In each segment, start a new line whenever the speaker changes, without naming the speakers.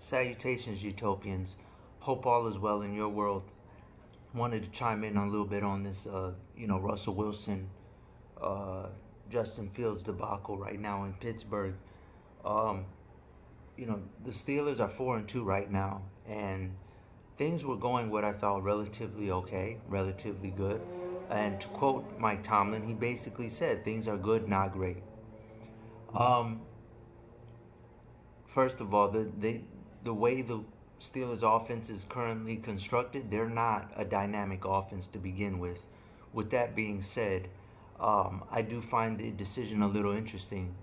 Salutations, Utopians. Hope all is well in your world. Wanted to chime in a little bit on this, Russell Wilson, uh, Justin Fields debacle right now in Pittsburgh. Um, the Steelers are 4-2 right now, and things were going what I thought relatively okay, relatively good. And to quote Mike Tomlin, he basically said things are good, not great. Um, First of all, the way the Steelers offense is currently constructed, they're not a dynamic offense to begin with. With that being said, I do find the decision a little interesting.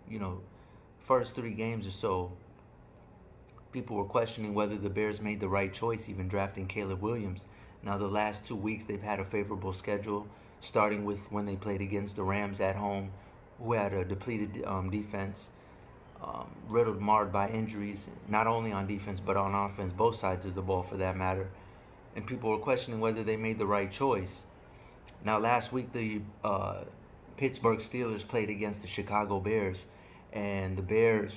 First 3 games or so, people were questioning whether the Bears made the right choice even drafting Caleb Williams. Now, the last 2 weeks, they've had a favorable schedule, starting with when they played against the Rams at home, who had a depleted defense, riddled, marred by injuries, not only on defense but on offense, both sides of the ball for that matter. And people were questioning whether they made the right choice. Now, last week, the Pittsburgh Steelers played against the Chicago Bears, and the Pittsburgh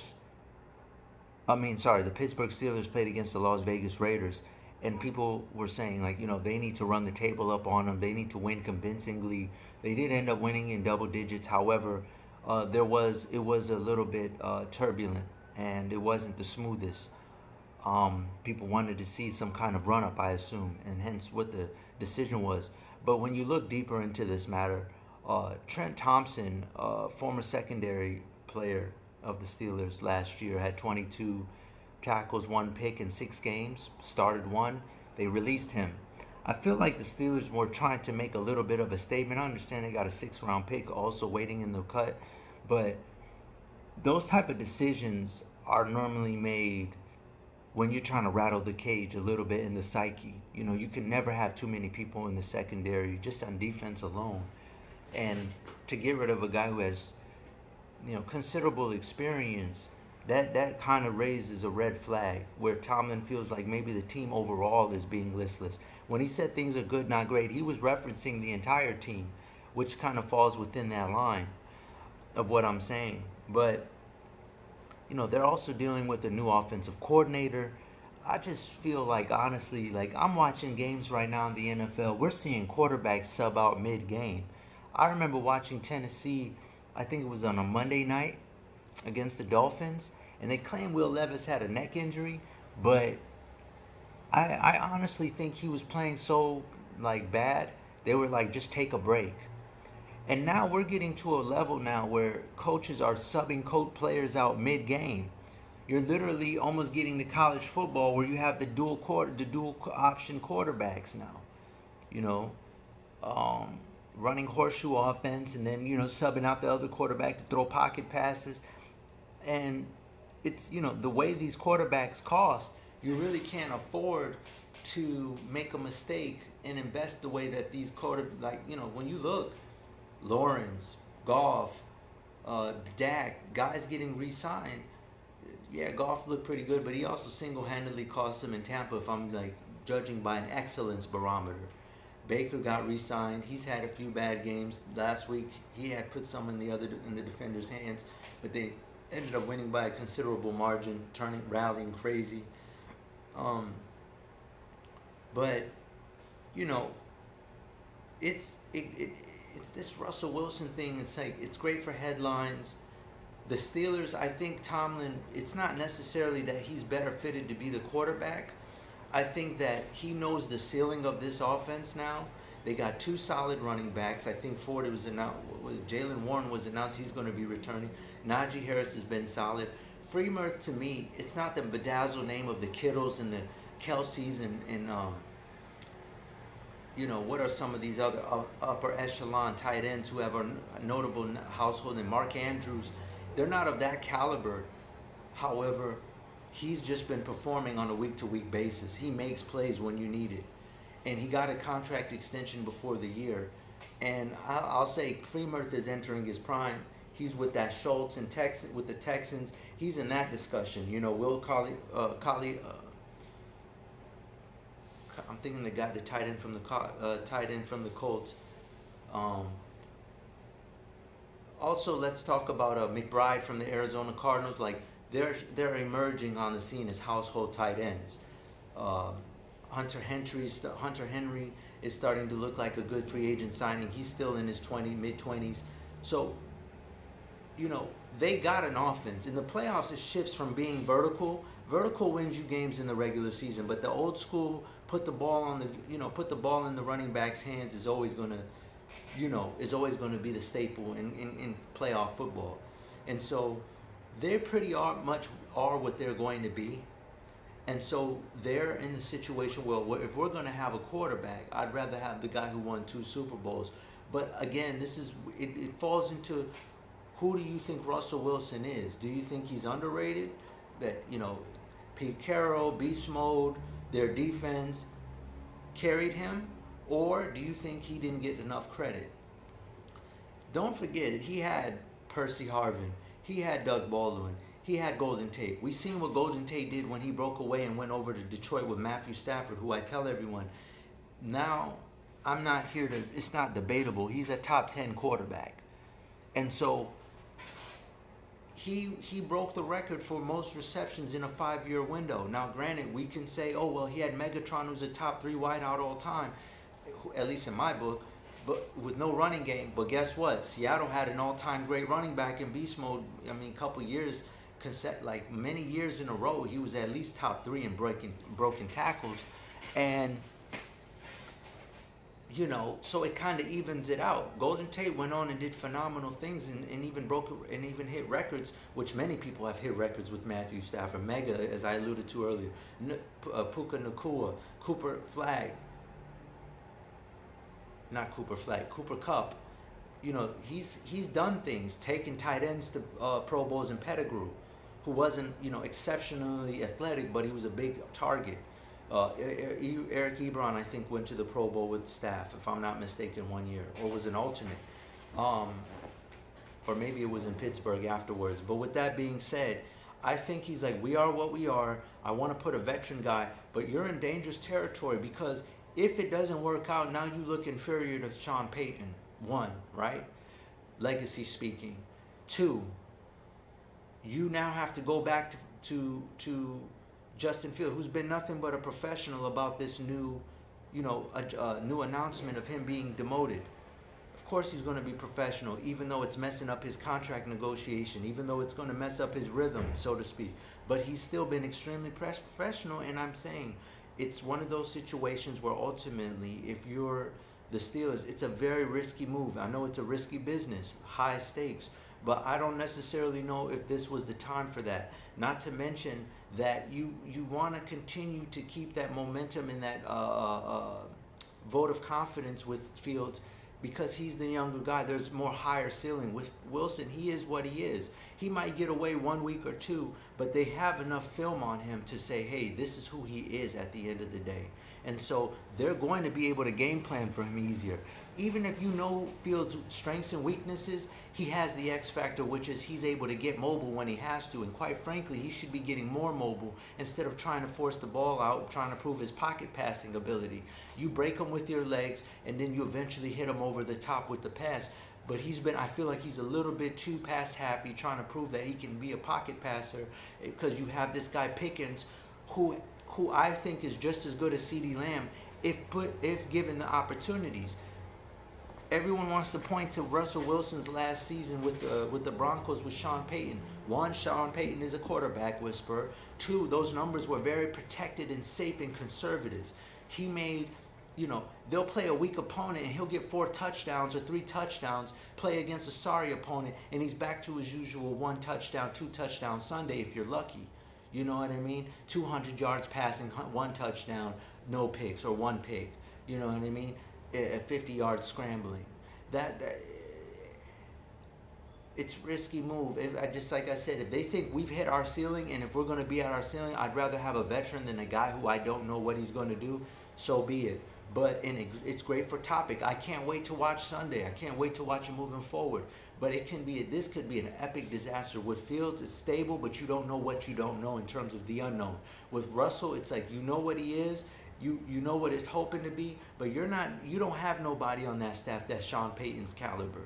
Steelers played against the Las Vegas Raiders, and people were saying, they need to run the table up on them. They need to win convincingly. They did end up winning in double digits. However, it was a little bit turbulent, and it wasn't the smoothest. People wanted to see some kind of run-up, I assume, and hence what the decision was. But when you look deeper into this matter, Trent Thompson, former secondary player of the Steelers last year, had 22 tackles, 1 pick in 6 games, started 1. They released him. I feel like the Steelers were trying to make a little bit of a statement. I understand they got a 6th-round pick also waiting in the cut, but those type of decisions are normally made when you're trying to rattle the cage a little bit in the psyche. You can never have too many people in the secondary, just on defense alone. And to get rid of a guy who has, considerable experience, that kind of raises a red flag where Tomlin feels like maybe the team overall is being listless. When he said things are good, not great, he was referencing the entire team, which kind of falls within that line of what I'm saying. But, they're also dealing with a new offensive coordinator. I just feel like, honestly, I'm watching games right now in the NFL. We're seeing quarterbacks sub out mid-game. I remember watching Tennessee, I think it was on a Monday night, against the Dolphins, and they claim Will Levis had a neck injury, but I honestly think he was playing so bad, they were like, just take a break. And now we're getting to a level now where coaches are subbing players out mid-game. You're literally almost getting to college football where you have the dual option quarterbacks now. Running horseshoe offense, and then subbing out the other quarterback to throw pocket passes. And it's the way these quarterbacks cost, you really can't afford to make a mistake and invest the way that these when you look, Lawrence, Goff, Dak, guys getting re-signed. Yeah, Goff looked pretty good, but he also single-handedly cost them in Tampa, if I'm judging by an excellence barometer. Baker got re-signed. He's had a few bad games. Last week, he had put some in the defender's hands, but they ended up winning by a considerable margin, rallying crazy. But it's this Russell Wilson thing. It's great for headlines. The Steelers, I think Tomlin, it's not necessarily that he's better fitted to be the quarterback. I think that he knows the ceiling of this offense now. They got 2 solid running backs. I think Jalen Warren was announced he's going to be returning. Najee Harris has been solid. Freemuth, to me, it's not the bedazzled name of the Kittles and the Kelseys and what are some of these other upper echelon tight ends who have a notable household, and Mark Andrews. They're not of that caliber. However, he's just been performing on a week-to-week basis. He makes plays when you need it. And he got a contract extension before the year. And I'll say Freemuth is entering his prime. He's with that Schultz and with the Texans. He's in that discussion. Will Collie, I'm thinking the tight end from the Colts. Also, let's talk about McBride from the Arizona Cardinals. they're emerging on the scene as household tight ends. Um, Hunter Henry is starting to look like a good free agent signing. He's still in his mid 20s. So, you know, they got an offense. In the playoffs, it shifts from being vertical. Vertical wins you games in the regular season, but the old school put the ball in the running back's hands is always going to be the staple in playoff football. And so they pretty much are what they're going to be. And so they're in the situation where if we're going to have a quarterback, I'd rather have the guy who won 2 Super Bowls. But again, it falls into, who do you think Russell Wilson is? Do you think he's underrated? That, you know, Pete Carroll, Beast Mode, their defense carried him? Or do you think he didn't get enough credit? Don't forget, he had Percy Harvin. He had Doug Baldwin. He had Golden Tate. We seen what Golden Tate did when he broke away and went over to Detroit with Matthew Stafford, who I tell everyone, now I'm not here to, it's not debatable. He's a top 10 quarterback. And so he broke the record for most receptions in a 5-year window. Now, granted, we can say, oh, well, he had Megatron, who's a top 3 wideout all time, at least in my book, but with no running game. But guess what? Seattle had an all-time great running back in beast mode. I mean, a couple years, like many years in a row, he was at least top 3 in broken tackles. And, you know, so it kind of evens it out. Golden Tate went on and did phenomenal things and even hit records, which many people have hit records with Matthew Stafford. Mega, as I alluded to earlier, Puka Nacua, Cooper Kupp. You know, he's done things, taking tight ends to Pro Bowls in Pettigrew, who wasn't, you know, exceptionally athletic, but he was a big target. Eric Ebron, I think, went to the Pro Bowl with staff, if I'm not mistaken, 1 year, or was an alternate. Or maybe it was in Pittsburgh afterwards. But with that being said, I think he's like, we are what we are. I want to put a veteran guy, but you're in dangerous territory, because if it doesn't work out, now you look inferior to Sean Payton. 1, right? Legacy speaking. 2, you now have to go back to Justin Fields, who's been nothing but a professional about this new, you know, new announcement of him being demoted. Of course he's going to be professional, even though it's messing up his contract negotiation, even though it's going to mess up his rhythm, so to speak. But he's still been extremely professional, and I'm saying it's one of those situations where ultimately, if you're the Steelers, it's a very risky move. I know it's a risky business, high stakes, but I don't necessarily know if this was the time for that. Not to mention that you want to continue to keep that momentum and that vote of confidence with Fields, because he's the younger guy. There's more higher ceiling. With Wilson, he is what he is. He might get away 1 week or 2, but they have enough film on him to say, hey, this is who he is at the end of the day. And so they're going to be able to game plan for him easier. Even if you know Fields' strengths and weaknesses, he has the X factor, which is he's able to get mobile when he has to. And quite frankly, he should be getting more mobile instead of trying to force the ball out, trying to prove his pocket passing ability. You break him with your legs, and then you eventually hit him over the top with the pass. But I feel like he's a little bit too pass happy, trying to prove that he can be a pocket passer, because you have this guy Pickens, who I think is just as good as CeeDee Lamb if given the opportunities. Everyone wants to point to Russell Wilson's last season with the Broncos with Sean Payton. 1, Sean Payton is a quarterback whisperer. 2, those numbers were very protected and safe and conservative. He made, you know, they'll play a weak opponent and he'll get 4 touchdowns or 3 touchdowns, play against a sorry opponent, and he's back to his usual 1 touchdown, 2 touchdown Sunday if you're lucky. You know what I mean? 200 yards passing, 1 touchdown, no picks, or 1 pick. You know what I mean? 50 yards scrambling. It's risky move. Like I said, if they think we've hit our ceiling, and if we're going to be at our ceiling, I'd rather have a veteran than a guy who I don't know what he's going to do. So be it. But it's great for topic. I can't wait to watch Sunday. I can't wait to watch it moving forward. But this could be an epic disaster. With Fields, it's stable, but you don't know what you don't know in terms of the unknown. With Russell, it's like you know what he is. You know what it's hoping to be, but you don't have nobody on that staff that's Sean Payton's caliber.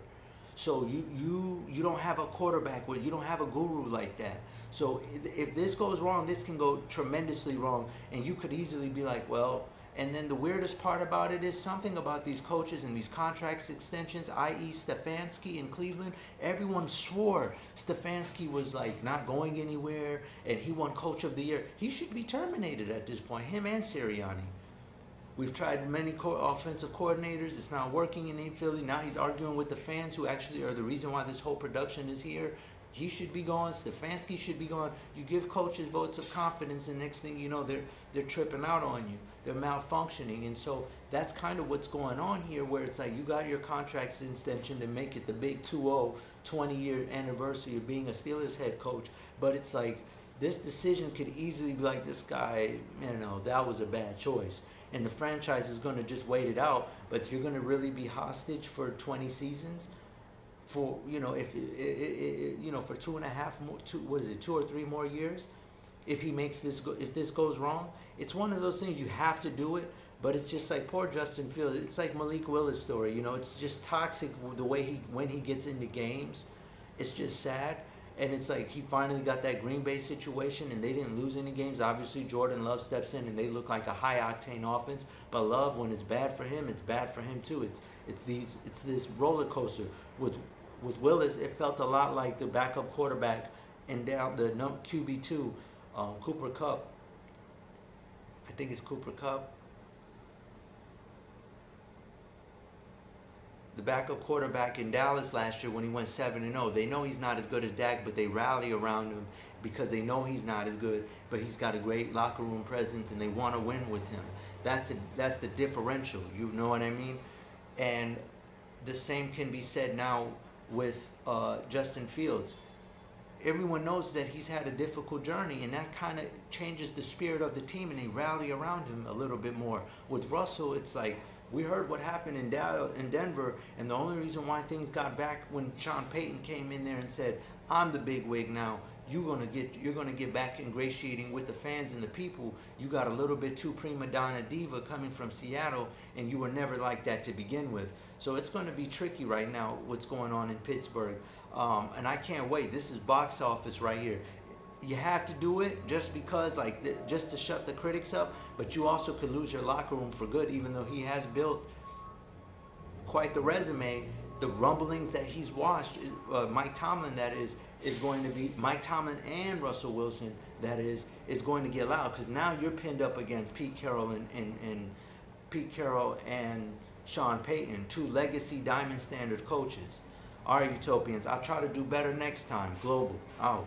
So you don't have a quarterback where you don't have a guru like that. So if this goes wrong, this can go tremendously wrong, and you could easily be like, well. And then the weirdest part about it is something about these coaches and these contracts extensions, i.e. Stefanski in Cleveland. Everyone swore Stefanski was like not going anywhere, and he won Coach of the Year. He should be terminated at this point, him and Sirianni. We've tried many offensive coordinators. It's not working in Philly. Now he's arguing with the fans who actually are the reason why this whole production is here. He should be gone. Stefanski should be gone. You give coaches votes of confidence, and next thing you know, they're tripping out on you. They're malfunctioning, and so that's kind of what's going on here, where it's like you got your contract extension to make it the big 2-0 20-year anniversary of being a Steelers head coach, but it's like this decision could easily be like, this guy, that was a bad choice. And the franchise is going to just wait it out, but you're going to really be hostage for 20 seasons? For if for 2.5 more, 2 or 3 more years, if he makes this if this goes wrong, it's one of those things you have to do it. But it's just like poor Justin Fields. It's like Malik Willis' story. It's just toxic the way when he gets into games. It's just sad. And it's like he finally got that Green Bay situation, and they didn't lose any games. Obviously, Jordan Love steps in, and they look like a high-octane offense. But Love, when it's bad for him, it's bad for him too. It's this roller coaster. With Willis, it felt a lot like the backup quarterback and down the QB2, Cooper Kupp. I think it's Cooper Kupp. The backup quarterback in Dallas last year when he went 7-0. They know he's not as good as Dak, but they rally around him because they know he's not as good, but he's got a great locker room presence and they want to win with him. That's the differential, you know what I mean? And the same can be said now with Justin Fields. Everyone knows that he's had a difficult journey, and that kind of changes the spirit of the team, and they rally around him a little bit more. With Russell, it's like, we heard what happened in Denver, and the only reason why things got back when Sean Payton came in there and said, I'm the big wig now, you're gonna get back ingratiating with the fans and the people. You got a little bit too prima donna diva coming from Seattle, and you were never like that to begin with. So it's going to be tricky right now what's going on in Pittsburgh, and I can't wait. This is box office right here. You have to do it just because, just to shut the critics up, but you also could lose your locker room for good, even though he has built quite the resume. The rumblings that he's washed, Mike Tomlin, that is going to be Mike Tomlin and Russell Wilson, that is going to get loud, because now you're pinned up against Pete Carroll and Sean Payton, 2 legacy Diamond Standard coaches. All right, Utopians, I'll try to do better next time. Global out.